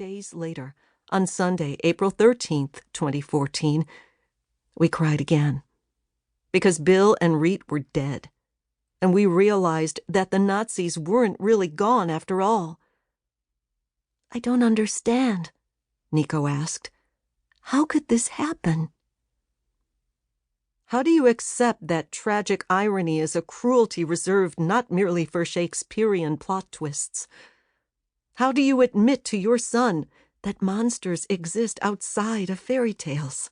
days later, on Sunday, April 13th, 2014, we cried again. Because Bill and Reet were dead, and we realized that the Nazis weren't really gone after all. "I don't understand," Nico asked. "How could this happen?" How do you accept that tragic irony is a cruelty reserved not merely for Shakespearean plot twists? How do you admit to your son that monsters exist outside of fairy tales?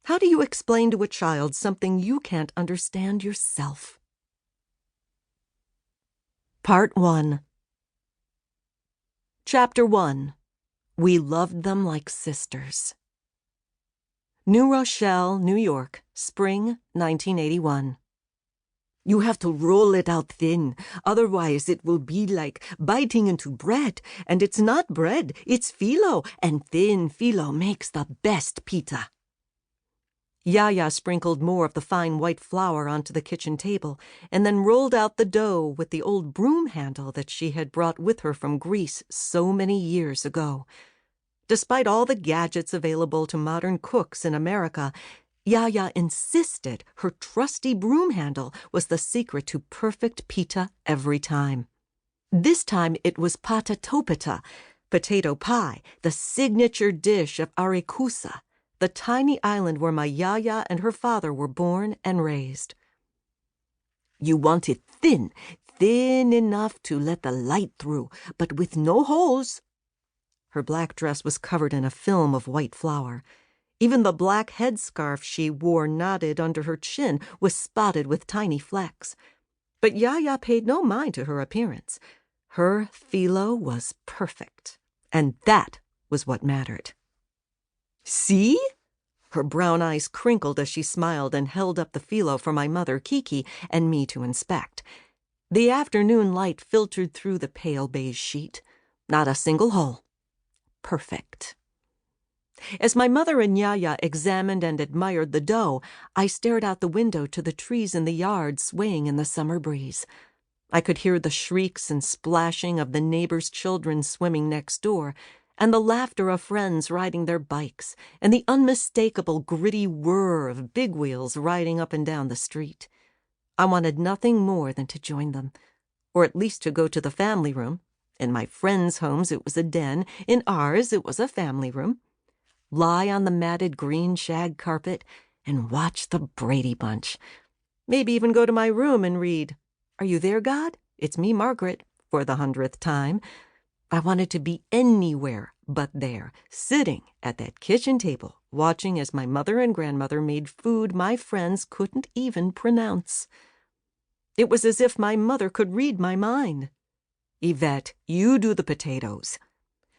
How do you explain to a child something you can't understand yourself? Part 1. Chapter 1. We Loved Them Like Sisters. New Rochelle, New York, spring 1981. "You have to roll it out thin, otherwise it will be like biting into bread, and it's not bread, it's phyllo, and thin phyllo makes the best pita." Yaya sprinkled more of the fine white flour onto the kitchen table, and then rolled out the dough with the old broom handle that she had brought with her from Greece so many years ago. Despite all the gadgets available to modern cooks in America, Yaya insisted her trusty broom handle was the secret to perfect pita every time. This time it was patatopita, potato pie, the signature dish of Erikousa, the tiny island where my Yaya and her father were born and raised. "You want it thin, thin enough to let the light through, but with no holes." Her black dress was covered in a film of white flour. Even the black headscarf she wore knotted under her chin was spotted with tiny flecks. But Yaya paid no mind to her appearance. Her phyllo was perfect, and that was what mattered. "See?" Her brown eyes crinkled as she smiled and held up the phyllo for my mother, Kiki, and me to inspect. The afternoon light filtered through the pale beige sheet. Not a single hole. Perfect. As my mother and Yaya examined and admired the dough, I stared out the window to the trees in the yard swaying in the summer breeze. I could hear the shrieks and splashing of the neighbors' children swimming next door, and the laughter of friends riding their bikes, and the unmistakable gritty whir of big wheels riding up and down the street. I wanted nothing more than to join them, or at least to go to the family room. In my friends' homes it was a den, in ours it was a family room. Lie on the matted green shag carpet and watch the Brady Bunch. Maybe even go to my room and read, "Are you there, God? It's me, Margaret," for the 100th time. I wanted to be anywhere but there, sitting at that kitchen table, watching as my mother and grandmother made food my friends couldn't even pronounce. It was as if my mother could read my mind. "Yvette, you do the potatoes."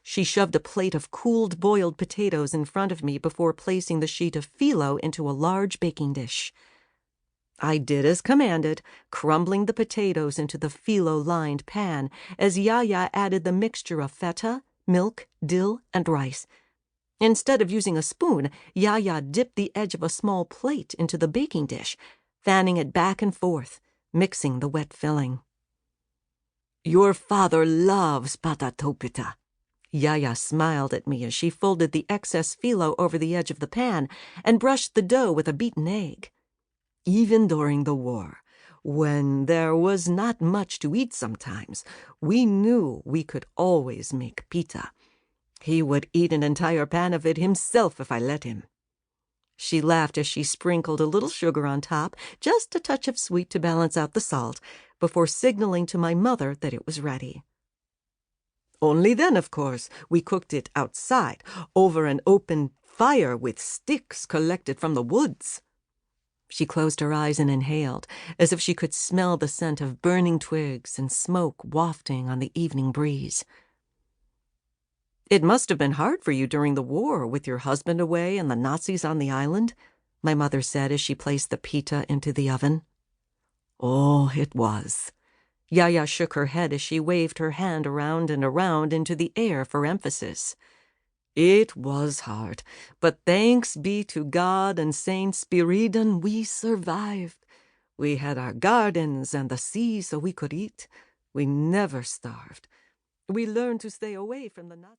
She shoved a plate of cooled boiled potatoes in front of me before placing the sheet of phyllo into a large baking dish. I did as commanded, crumbling the potatoes into the phyllo-lined pan as Yaya added the mixture of feta, milk, dill, and rice. Instead of using a spoon, Yaya dipped the edge of a small plate into the baking dish, fanning it back and forth, mixing the wet filling. "Your father loves patatopita." Yaya smiled at me as she folded the excess phyllo over the edge of the pan and brushed the dough with a beaten egg. "Even during the war, when there was not much to eat sometimes, we knew we could always make pita. He would eat an entire pan of it himself if I let him." She laughed as she sprinkled a little sugar on top, just a touch of sweet to balance out the salt, before signaling to my mother that it was ready. "Only then, of course, we cooked it outside, over an open fire with sticks collected from the woods." She closed her eyes and inhaled, as if she could smell the scent of burning twigs and smoke wafting on the evening breeze. "It must have been hard for you during the war, with your husband away and the Nazis on the island," my mother said as she placed the pita into the oven. "Oh, it was." Yaya shook her head as she waved her hand around and around into the air for emphasis. "It was hard, but thanks be to God and Saint Spiridon, we survived. We had our gardens and the sea so we could eat. We never starved. We learned to stay away from the Nazis."